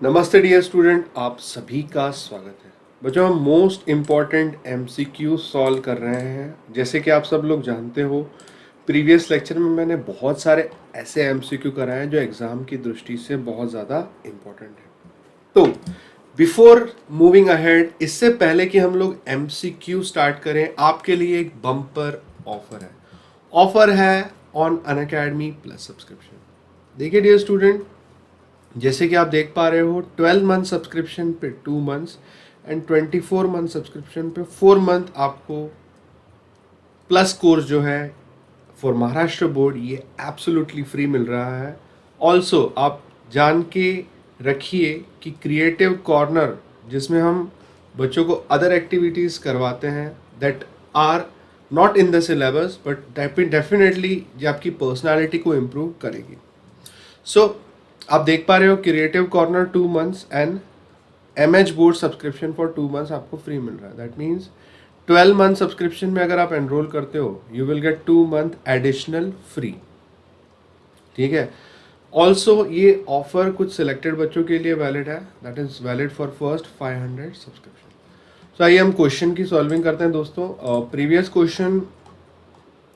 नमस्ते dear student, आप सभी का स्वागत है। बच्चों, हम मोस्ट इम्पॉर्टेंट एमसीक्यू सॉल्व कर रहे हैं। जैसे कि आप सब लोग जानते हो, प्रीवियस लेक्चर में मैंने बहुत सारे ऐसे एमसीक्यू कराए हैं जो एग्ज़ाम की दृष्टि से बहुत ज़्यादा इम्पॉर्टेंट है। तो बिफोर मूविंग अहेड, इससे पहले कि हम लोग एमसीक्यू स्टार्ट करें, आपके लिए एक बम्पर ऑफर है ऑन अनअकैडमी प्लस सब्सक्रिप्शन। देखिए डियर स्टूडेंट, जैसे कि आप देख पा रहे हो, 12 मंथ सब्सक्रिप्शन पे 2 मंथ्स एंड 24 मंथ सब्सक्रिप्शन पे 4 मंथ आपको प्लस कोर्स जो है फॉर महाराष्ट्र बोर्ड ये एब्सोल्युटली फ्री मिल रहा है। ऑल्सो आप जान के रखिए कि क्रिएटिव कॉर्नर, जिसमें हम बच्चों को अदर एक्टिविटीज़ करवाते हैं that are not in the syllabus but definitely जो आपकी पर्सनालिटी को इम्प्रूव करेगी। सो आप देख पा रहे हो, creative corner 2 months and MH board subscription for 2 months आपको फ्री मिल रहा है। दैट मीन्स 12 मंथ सब्सक्रिप्शन में अगर आप एनरोल करते हो, you will get 2 month additional free. ठीक है। ऑल्सो ये ऑफर कुछ सिलेक्टेड बच्चों के लिए वैलिड है, that is valid for first 500 subscription. तो आइए हम क्वेश्चन की सॉल्विंग करते हैं दोस्तों। प्रीवियस क्वेश्चन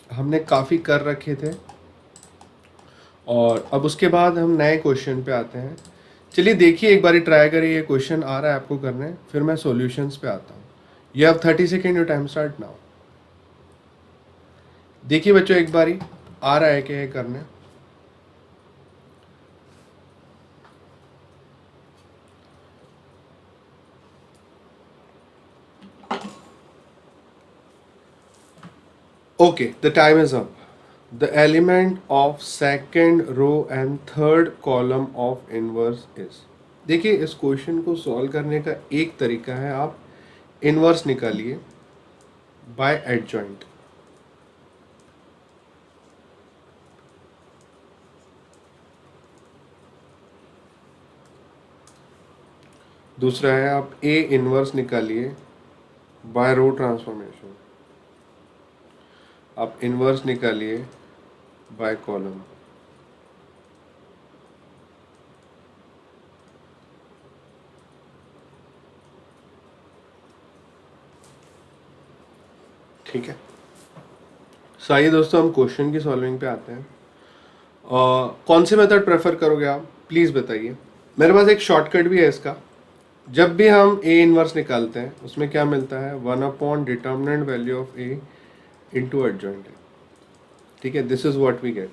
हमने काफ़ी कर रखे थे और अब उसके बाद हम नए क्वेश्चन पे आते हैं। चलिए देखिए, एक बारी ट्राई करिए, ये क्वेश्चन आ रहा है आपको करने, फिर मैं सॉल्यूशंस पे आता हूँ। You have 30 second, your time start now. देखिए बच्चों, एक बारी आ रहा है क्या ये करने? Okay, the time is up. The element of second row and third column of inverse is. देखिए, इस क्वेश्चन को सॉल्व करने का एक तरीका है, आप इनवर्स निकालिए बाय एडजॉइंट। दूसरा है, आप ए इनवर्स निकालिए बाय रो ट्रांसफॉर्मेशन। आप इनवर्स निकालिए बाय कॉलम। ठीक है। सो आइए दोस्तों, हम क्वेश्चन की सॉल्विंग पे आते हैं। कौन से मेथड प्रेफर करोगे आप, प्लीज़ बताइए। मेरे पास एक शॉर्टकट भी है इसका। जब भी हम ए इनवर्स निकालते हैं, उसमें क्या मिलता है, 1 upon determinant value of A into adjoint. ठीक है, this is what we get.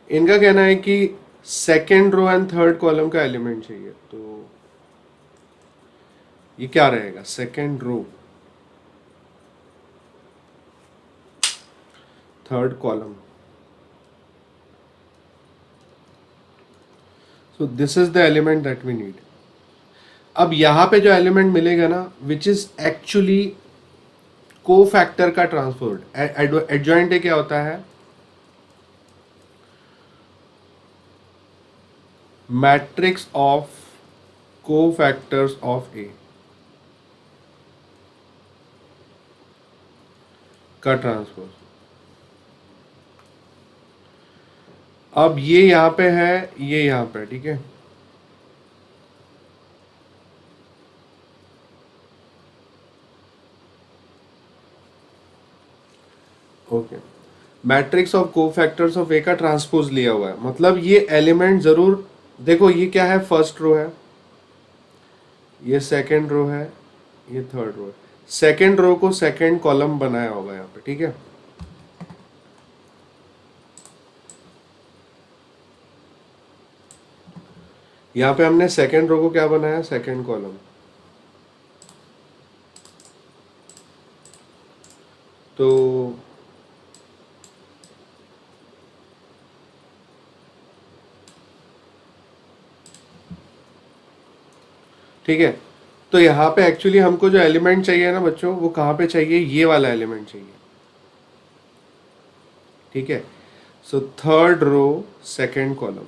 इनका कहना है कि second row and third column का एलिमेंट चाहिए, तो ये क्या रहेगा, second row third column. So this is the element that we need. अब यहां पे जो एलिमेंट मिलेगा ना, which is actually cofactor का ट्रांसफर। एडजॉइंट क्या होता है, matrix of cofactors of ए का ट्रांसपोज। अब ये यहां पे है, ये यहां पे, ठीक है। Okay, matrix of cofactors of ए का ट्रांसपोज लिया हुआ है, मतलब ये एलिमेंट जरूर, देखो ये क्या है, फर्स्ट रो है, ये सेकंड रो है, ये थर्ड रो है। सेकंड रो को सेकंड कॉलम बनाया होगा यहाँ पे, ठीक है। यहाँ पे हमने सेकंड रो को क्या बनाया, सेकंड कॉलम। तो ठीक है, तो यहाँ पे एक्चुअली हमको जो एलिमेंट चाहिए ना बच्चों, वो कहाँ पे चाहिए, ये वाला एलिमेंट चाहिए। ठीक है, so third row second column.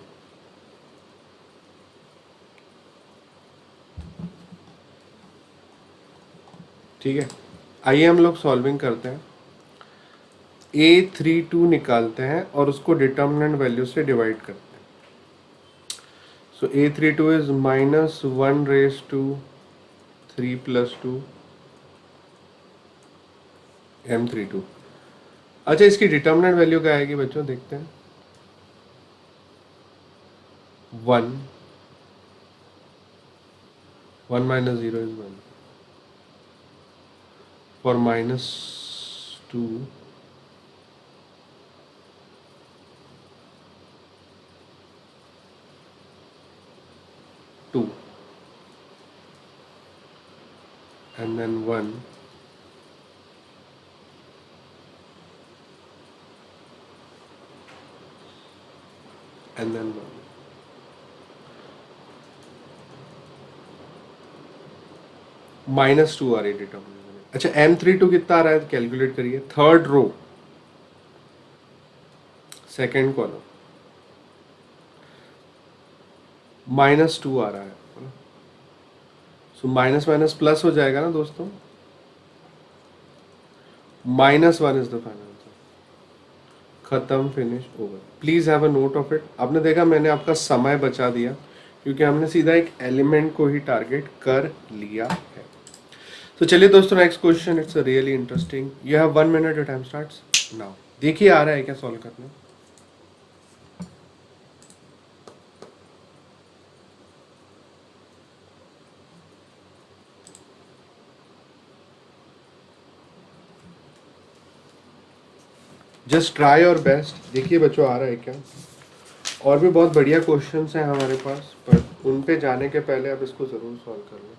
ठीक है, आइए हम लोग सॉल्विंग करते हैं। A32 निकालते हैं और उसको डिटर्मिनेंट वैल्यू से डिवाइड करते हैं। So A32 is minus 1 raised to 3 plus 2 M32। अच्छा, इसकी डिटर्मिनेंट वैल्यू क्या आएगी बच्चों, देखते हैं। 1, 1 minus 0 is 1, for minus 2 2 and then 1 and then 1 -2 आ रही डिटर्मिनेंट। अच्छा, M32 कितना आ रहा है कैलकुलेट करिए। थर्ड रो सेकेंड कॉलम -2 आ रहा है। सो माइनस माइनस प्लस हो जाएगा ना दोस्तों। -1 इज द फाइनल आंसर। खत्म, finish, over. Please have a note of it. आपने देखा मैंने आपका समय बचा दिया क्योंकि हमने सीधा एक एलिमेंट को ही टारगेट कर लिया है। तो चलिए दोस्तों, next question, it's really interesting. You have 1 minute, your time starts now. देखिए आ रहा है क्या सॉल्व करना। Just try your best. देखिए बच्चों आ रहा है क्या। और भी बहुत बढ़िया क्वेश्चंस हैं हमारे पास, पर उन पे जाने के पहले अब इसको ज़रूर सॉल्व कर लें।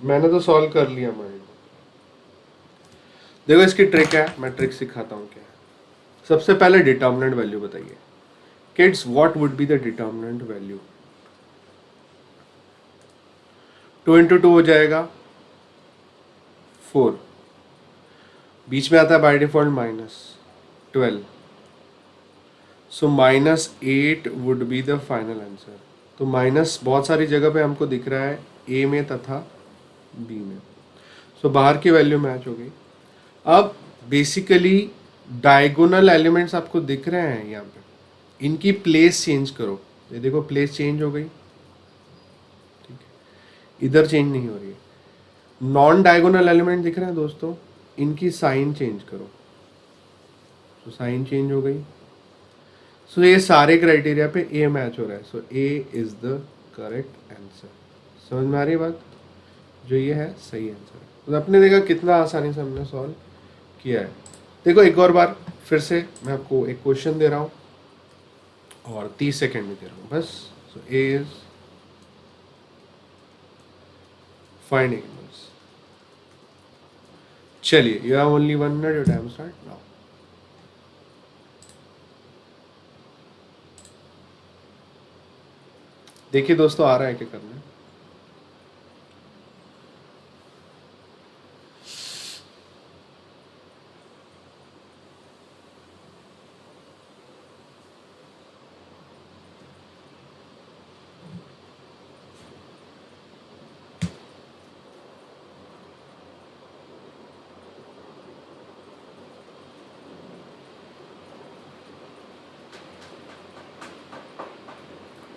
मैंने तो सॉल्व कर लिया माइंड। देखो इसकी ट्रिक है, मैं ट्रिक सिखाता हूँ क्या है। सबसे पहले डिटर्मिनेंट वैल्यू बताइए kids, what would be the determinant value. 2 into 2 हो जाएगा 4, बीच में आता है by default -12, so -8 would be the final answer. तो माइनस बहुत सारी जगह पे हमको दिख रहा है, ए में तथा बी में। सो बाहर की वैल्यू मैच हो गई। अब बेसिकली डायगोनल एलिमेंट्स आपको दिख रहे हैं यहाँ पे, इनकी प्लेस चेंज करो। ये देखो प्लेस चेंज हो गई, ठीक है, इधर चेंज नहीं हो रही है। नॉन डायगोनल एलिमेंट दिख रहे हैं दोस्तों, इनकी साइन चेंज करो। तो साइन चेंज हो गई। सो ये सारे क्राइटेरिया पे ए मैच हो रहा है। सो ए इज द करेक्ट आंसर। समझ में आ रही बात, जो ये है सही आंसर है। तो आपने देखा कितना आसानी से हमने सॉल्व किया है। देखो एक और बार फिर से मैं आपको एक क्वेश्चन दे रहा हूँ और 30 सेकेंड में दे रहा हूँ बस। सो ए इज फाइंडिंग इनवर्स। चलिए, you have only 1 minute, your time start now. देखिए दोस्तों आ रहा है क्या करना है।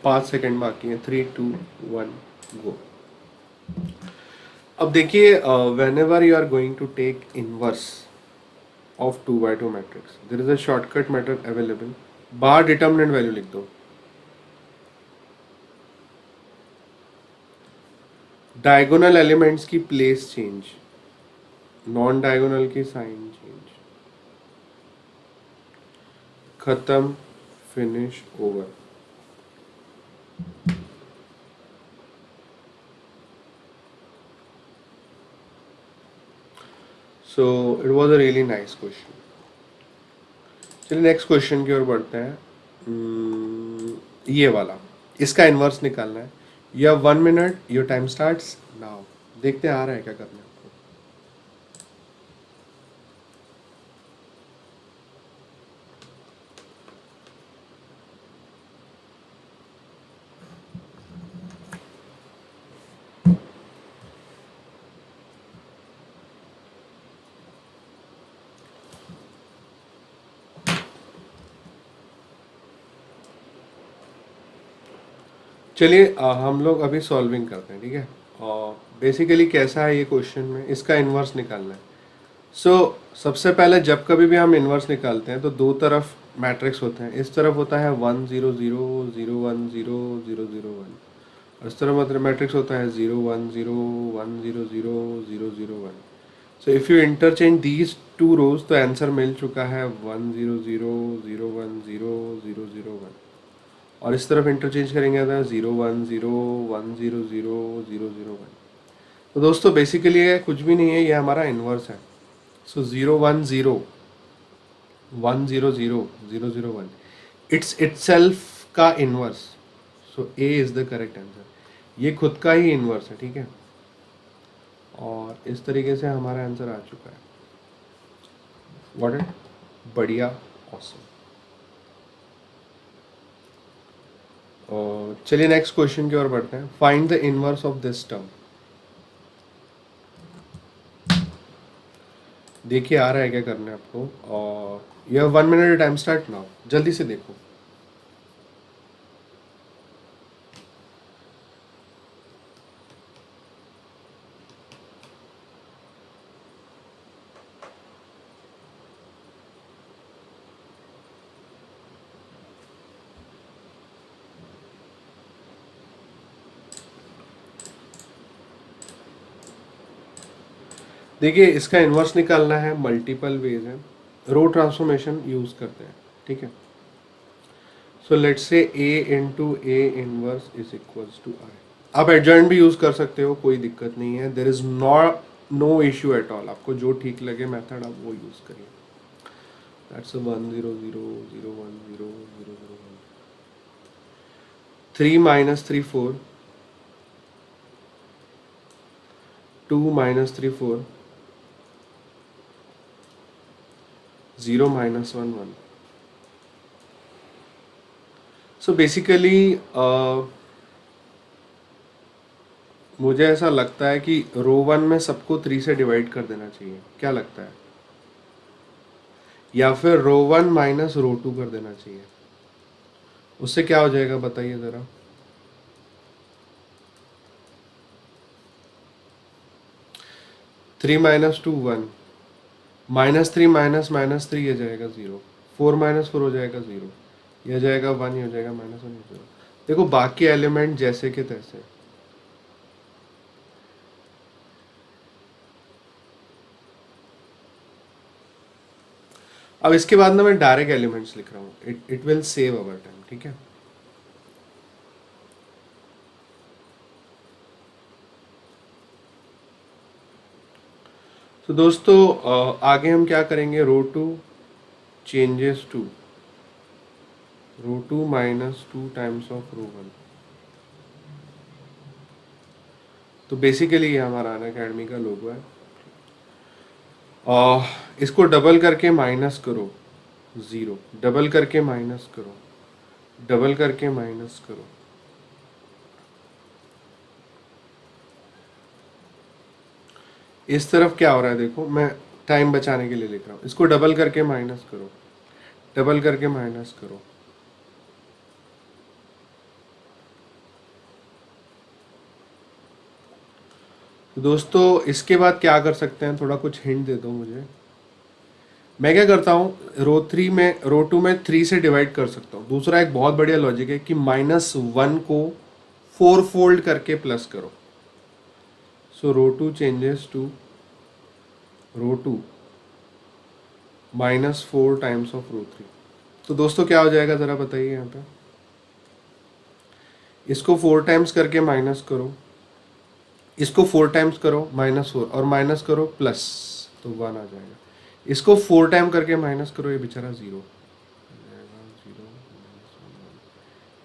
5 सेकेंड बाकी है। 3, 2, 1 गो। अब देखिए, whenever you are going to take inverse of 2 by 2 matrix, there is a shortcut method available। बाहर डिटर्मिनेंट वैल्यू लिख दो। डायगोनल एलिमेंट्स की प्लेस चेंज, नॉन डायगोनल की साइन चेंज। खत्म, finish, over. So it was a really nice question. चलिए next question की ओर बढ़ते हैं। ये वाला, इसका इनवर्स निकालना है। You have 1 minute, your time starts now. देखते हैं आ रहा है क्या करना है आपको। चलिए हम लोग अभी सॉल्विंग करते हैं, ठीक है। और बेसिकली कैसा है ये क्वेश्चन में, इसका इन्वर्स निकालना है। सो सबसे पहले जब कभी भी हम इन्वर्स निकालते हैं तो दो तरफ मैट्रिक्स होते हैं। इस तरफ होता है 1 0 0 0 1 0 0 0 1, और इस तरफ मतलब मैट्रिक्स होता है 0 1 0 1 0 0 0 0 1। So if you interchange these two rows तो आंसर मिल चुका है 1 0 0 0 1 0 0 0 1। और इस तरफ इंटरचेंज करेंगे तो 0 1 0 1 0 0 0 0 1। तो दोस्तों बेसिकली ये कुछ भी नहीं है, ये हमारा इन्वर्स है। सो 0 1 0 1 0 0 0 0 1 इट्स इटसेल्फ का inverse. So A is the correct answer. ये खुद का ही इन्वर्स है, ठीक है। और इस तरीके से हमारा आंसर आ चुका है। व्हाट इट, बढ़िया, ऑसम। और चलिए नेक्स्ट क्वेश्चन की ओर बढ़ते हैं। Find the inverse of this term. देखिए आ रहा है क्या करना है आपको। और यह 1 मिनट टाइम स्टार्ट नाउ, जल्दी से देखो। देखिए इसका इन्वर्स निकालना है, मल्टीपल वेज है। रो ट्रांसफॉर्मेशन यूज करते हैं, ठीक है। So let's say a into A inverse is equals to I. आप एडजॉइंट भी यूज कर सकते हो, कोई दिक्कत नहीं है। There is no issue at all. आपको जो ठीक लगे मेथड आप वो यूज करिए। That's 1 0 0 0 1 0 0 0 1। 3 minus 3 4, 2 minus 3 4, 0 minus 1 1। So basically मुझे ऐसा लगता है कि रो 1 में सबको 3 से डिवाइड कर देना चाहिए। क्या लगता है? या फिर रो 1 माइनस रो 2 कर देना चाहिए। उससे क्या हो जाएगा बताइए ज़रा। 3 माइनस 2 1, -3 माइनस माइनस 3 ये जाएगा 0, 4 माइनस 4 हो जाएगा 0, यह जाएगा 1, ये हो जाएगा -1 0। देखो बाकी एलिमेंट जैसे के तैसे। अब इसके बाद ना मैं डायरेक्ट एलिमेंट्स लिख रहा हूँ। It will save our time, ठीक है। तो दोस्तों आगे हम क्या करेंगे, row 2 changes to row 2 minus 2 times of row 1। तो बेसिकली ये हमारा अनअकैडमी का लोगो है। इसको डबल करके माइनस करो 0, डबल करके माइनस करो, डबल करके माइनस करो। इस तरफ क्या हो रहा है देखो, मैं टाइम बचाने के लिए लिख रहा हूँ। इसको डबल करके माइनस करो, डबल करके माइनस करो। तो दोस्तों इसके बाद क्या कर सकते हैं, थोड़ा कुछ हिंट दे दो मुझे। मैं क्या करता हूँ, रो 2 में 3 से डिवाइड कर सकता हूँ। दूसरा एक बहुत बढ़िया लॉजिक है कि -1 को 4 फोल्ड करके प्लस करो। So row 2 changes to row 2 -4 times of row 3। तो दोस्तों क्या हो जाएगा ज़रा बताइए यहाँ पे। इसको 4 टाइम्स करके माइनस करो, इसको 4 टाइम्स करो -4, और माइनस करो प्लस, तो 1 आ जाएगा। इसको 4 टाइम करके माइनस करो, ये बेचारा 0 हो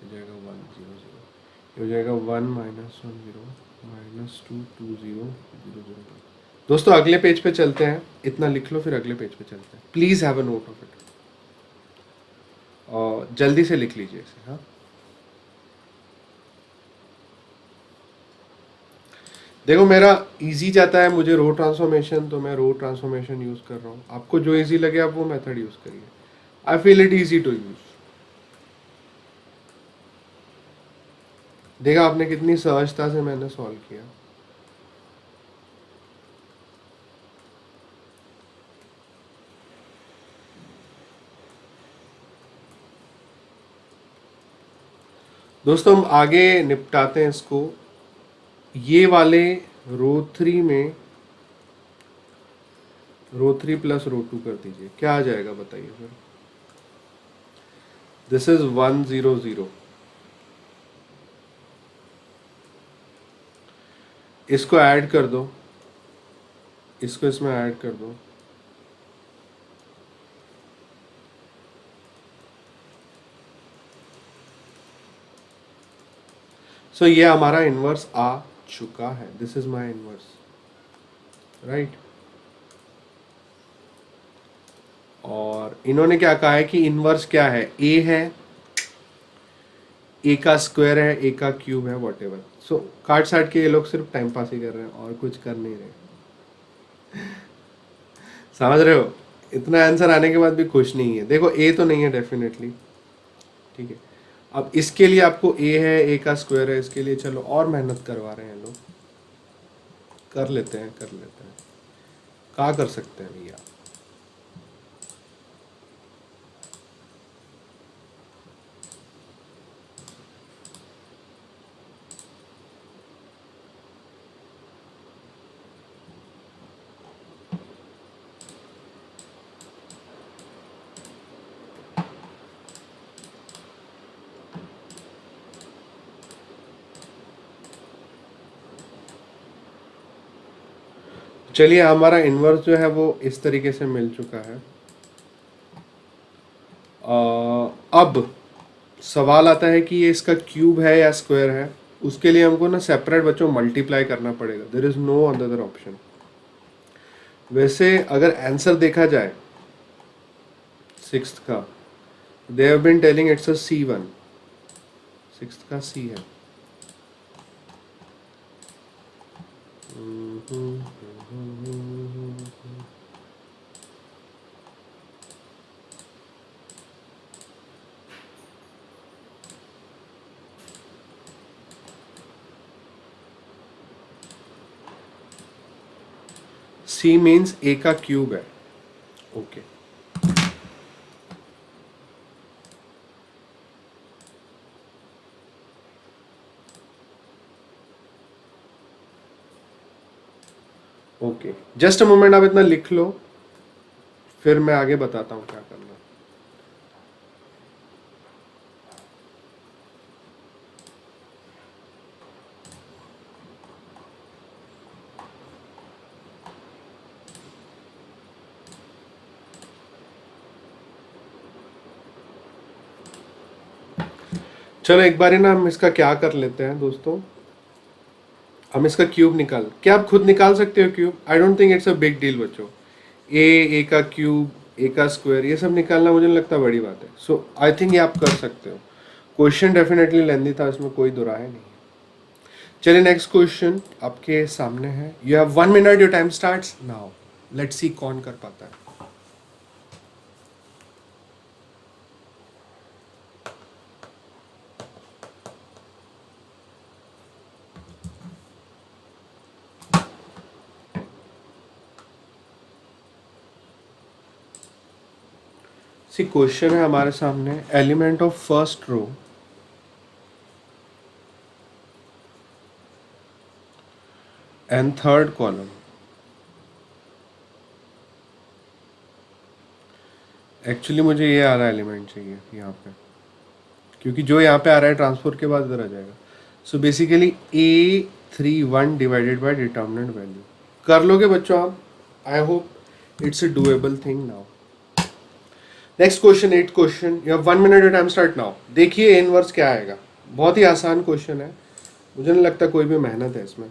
जाएगा, 1 0 0, ये हो जाएगा 1 -1 0 -2 2 0 0 0 1। दोस्तों अगले पेज पे चलते हैं, इतना लिख लो फिर अगले पेज पे चलते हैं। Please have a note of it और जल्दी से लिख लीजिए इसे। हाँ देखो मेरा इजी जाता है मुझे रो ट्रांसफॉर्मेशन, तो मैं रो ट्रांसफॉर्मेशन यूज़ कर रहा हूँ। आपको जो इजी लगे आप वो मेथड यूज़ करिए। I feel it easy to use. देखा आपने कितनी सहजता से मैंने सॉल्व किया। दोस्तों हम आगे निपटाते हैं इसको। ये वाले रो 3 में रो 3 प्लस रो 2 कर दीजिए, क्या आ जाएगा बताइए फिर। This is 100। इसको ऐड कर दो, इसको इसमें ऐड कर दो। सो ये हमारा इनवर्स आ चुका है। This is my inverse, right. और इन्होंने क्या कहा है कि इनवर्स क्या है, ए है, ए का स्क्वायर है, ए का क्यूब है, वॉट एवर। सो काट साट के ये लोग सिर्फ टाइम पास ही कर रहे हैं और कुछ कर नहीं रहे। समझ रहे हो, इतना आंसर आने के बाद भी खुश नहीं है। देखो ए तो नहीं है डेफिनेटली, ठीक है। अब इसके लिए आपको ए है, ए का स्क्वायर है, इसके लिए चलो और मेहनत करवा रहे हैं लोग। कर लेते हैं, कर लेते हैं, क्या कर सकते हैं भैया। चलिए हमारा इनवर्स जो है वो इस तरीके से मिल चुका है। अब सवाल आता है कि ये इसका क्यूब है या स्क्वायर है। उसके लिए हमको ना सेपरेट बच्चों मल्टीप्लाई करना पड़ेगा। There is no other option. वैसे अगर आंसर देखा जाए सिक्स्थ का, they have been telling it's a C1। Sixth का सी है। सी मीन्स ए का क्यूब है। Okay okay, just a moment, आप इतना लिख लो, फिर मैं आगे बताता हूँ क्या करना। चलो एक बार ना हम इसका क्या कर लेते हैं दोस्तों, हम इसका क्यूब निकाल, क्या आप खुद निकाल सकते हो cube? I don't think it's a big deal बच्चों। ए का क्यूब, ए का स्क्वायर, ये सब निकालना मुझे नहीं लगता बड़ी बात है। सो आई थिंक ये आप कर सकते हो। क्वेश्चन डेफिनेटली लेंदी था, इसमें कोई दो राय नहीं। चलिए नेक्स्ट क्वेश्चन आपके सामने है। You have 1 minute, your time starts now. Let's see कौन कर पाता है। सी क्वेश्चन है हमारे सामने, element of first row and third column. Actually मुझे ये आ रहा एलिमेंट चाहिए यहाँ पे, क्योंकि जो यहाँ पे आ रहा है ट्रांसफर के बाद इधर आ जाएगा। So basically A31 divided by determinant value. कर लोगे बच्चों आप? I hope it's a doable thing now. Next question, 8 question, you have 1 minute, your time start now. देखिए इनवर्स क्या आएगा। बहुत ही आसान क्वेश्चन है, मुझे नहीं लगता कोई भी मेहनत है इसमें।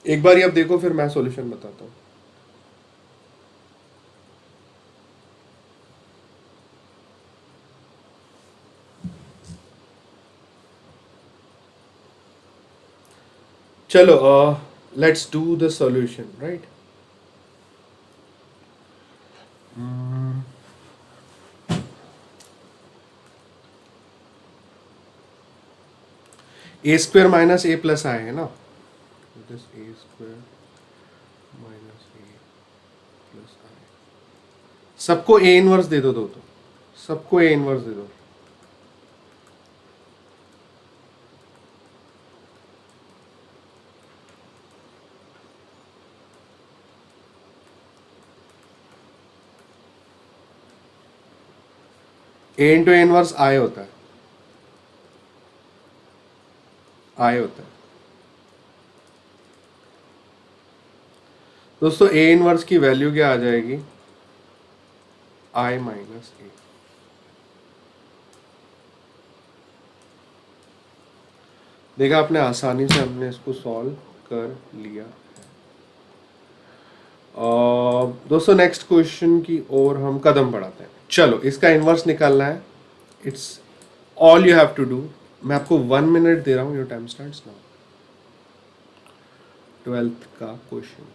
एक बार आप देखो, फिर मैं सॉल्यूशन बताता हूँ। चलो let's do the solution, right. A square minus A plus I है ना, this A square minus A plus I. सबको ए इनवर्स दे दो, तो सबको ए इनवर्स दे दो। ए इंटू ए इनवर्स आई होता है, आई होता है दोस्तों। ए इनवर्स की वैल्यू क्या आ जाएगी, आई माइनस ए। देखा आपने, आसानी से हमने इसको सॉल्व कर लिया। दोस्तों नेक्स्ट क्वेश्चन की ओर हम कदम बढ़ाते हैं। चलो इसका इनवर्स निकालना है, it's all you have to do. मैं आपको 1 मिनट दे रहा हूं, your time starts now. 12th का क्वेश्चन।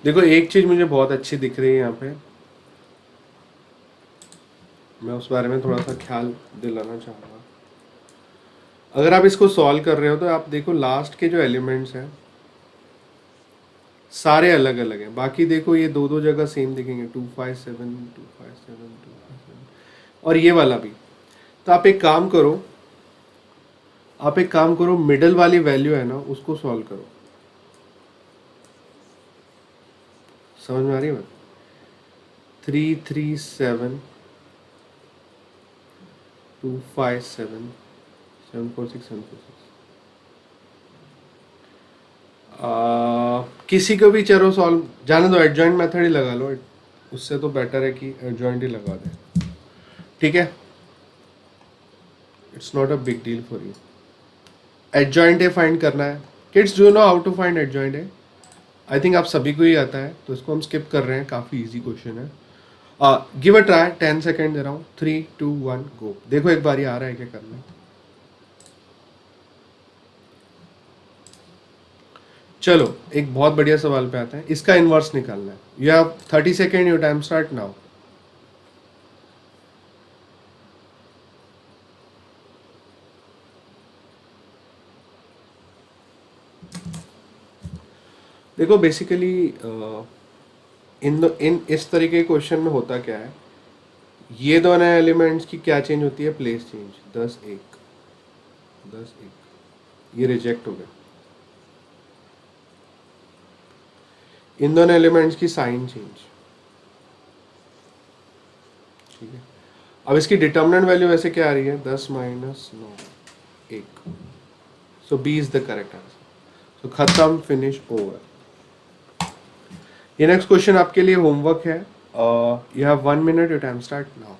देखो एक चीज मुझे बहुत अच्छी दिख रही है यहाँ पे, मैं उस बारे में थोड़ा सा ख्याल दिलाना चाहूँगा। अगर आप इसको सॉल्व कर रहे हो तो आप देखो लास्ट के जो एलिमेंट्स हैं सारे अलग अलग हैं। बाकी देखो ये दो दो जगह सेम दिखेंगे, 257 257 257, और ये वाला भी। तो आप एक काम करो, मिडल वाली वैल्यू है ना उसको सॉल्व करो। समझ में आ रही है बात? 337 257 746 746। किसी को भी चलो सॉल्व जाने दो, एडजॉइंट मेथड ही लगा लो, उससे तो बेटर है कि एडजॉइंट ही लगा दें। ठीक है, it's not a big deal for you. Adjoint A find करना है। Kids do know how to find adjoint A? I think आप सभी को ही आता है, तो इसको हम स्किप कर रहे हैं, काफ़ी इजी क्वेश्चन है। गिव अ ट्राई, 10 सेकेंड दे रहा हूँ, 3 2 1 गो। देखो एक बार ये आ रहा है क्या करना है। चलो एक बहुत बढ़िया सवाल पे आते हैं, इसका इनवर्स निकालना है। You have 30 second, your time start now. देखो बेसिकली इन इस तरीके के क्वेश्चन में होता क्या है, ये दोनों एलिमेंट्स की क्या चेंज होती है, प्लेस चेंज। 10 1 10 1, ये रिजेक्ट हो गया। इन दोनों एलिमेंट्स की साइन चेंज। ठीक है, अब इसकी डिटर्मिनेंट वैल्यू वैसे क्या आ रही है, 10 minus 9 1। So B is the correct answer. So खत्म, फिनिश, ओवर। ये नेक्स्ट क्वेश्चन आपके लिए होमवर्क है। You have 1 minute, your time start now.